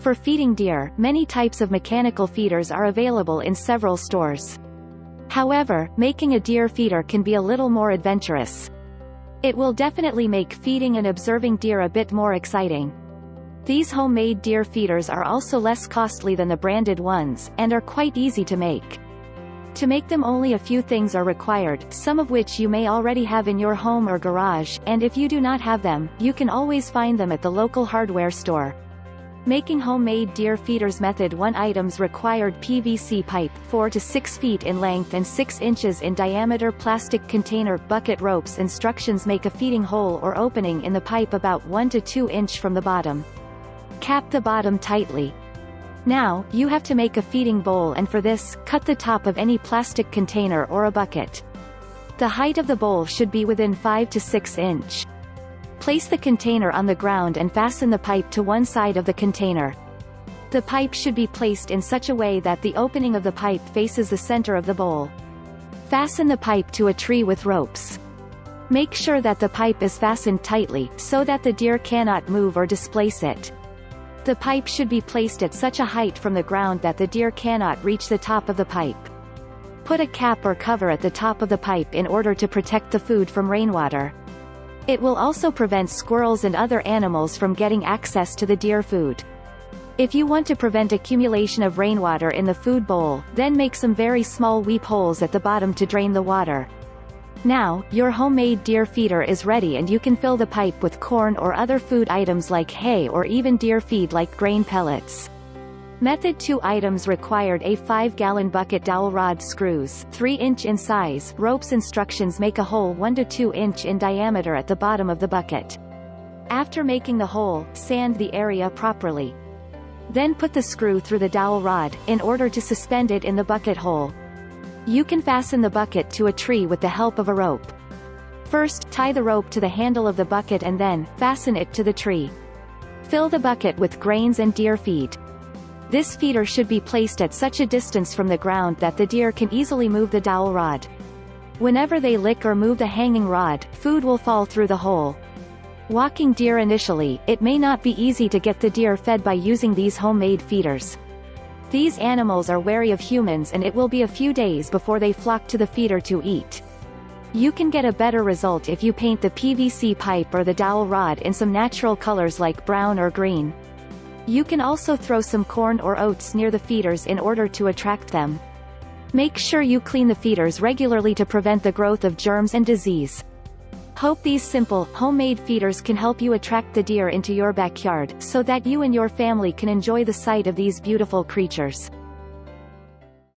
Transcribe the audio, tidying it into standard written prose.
For feeding deer, many types of mechanical feeders are available in several stores. However, making a deer feeder can be a little more adventurous. It will definitely make feeding and observing deer a bit more exciting. These homemade deer feeders are also less costly than the branded ones, and are quite easy to make. To make them, only a few things are required, some of which you may already have in your home or garage, and if you do not have them, you can always find them at the local hardware store. Making homemade deer feeders. Method 1. Items required: PVC pipe, 4 to 6 feet in length and 6 inches in diameter. Plastic container. Bucket ropes. Instructions: make a feeding hole or opening in the pipe about 1 to 2 inch from the bottom. Cap the bottom tightly. Now, you have to make a feeding bowl, and for this, cut the top of any plastic container or a bucket. The height of the bowl should be within 5 to 6 inch. Place the container on the ground and fasten the pipe to one side of the container. The pipe should be placed in such a way that the opening of the pipe faces the center of the bowl. Fasten the pipe to a tree with ropes. Make sure that the pipe is fastened tightly, so that the deer cannot move or displace it. The pipe should be placed at such a height from the ground that the deer cannot reach the top of the pipe. Put a cap or cover at the top of the pipe in order to protect the food from rainwater. It will also prevent squirrels and other animals from getting access to the deer food. If you want to prevent accumulation of rainwater in the food bowl, then make some very small weep holes at the bottom to drain the water. Now, your homemade deer feeder is ready, and you can fill the pipe with corn or other food items like hay or even deer feed like grain pellets. Method 2. Items required: a 5-gallon bucket, dowel rod, screws 3 inch in size, ropes. Instructions: make a hole 1 to 2 inch in diameter at the bottom of the bucket. After making the hole, sand the area properly. Then put the screw through the dowel rod, in order to suspend it in the bucket hole. You can fasten the bucket to a tree with the help of a rope. First, tie the rope to the handle of the bucket and then, fasten it to the tree. Fill the bucket with grains and deer feed. This feeder should be placed at such a distance from the ground that the deer can easily move the dowel rod. Whenever they lick or move the hanging rod, food will fall through the hole. Walking deer: initially, it may not be easy to get the deer fed by using these homemade feeders. These animals are wary of humans, and it will be a few days before they flock to the feeder to eat. You can get a better result if you paint the PVC pipe or the dowel rod in some natural colors like brown or green. You can also throw some corn or oats near the feeders in order to attract them. Make sure you clean the feeders regularly to prevent the growth of germs and disease. Hope these simple, homemade feeders can help you attract the deer into your backyard, so that you and your family can enjoy the sight of these beautiful creatures.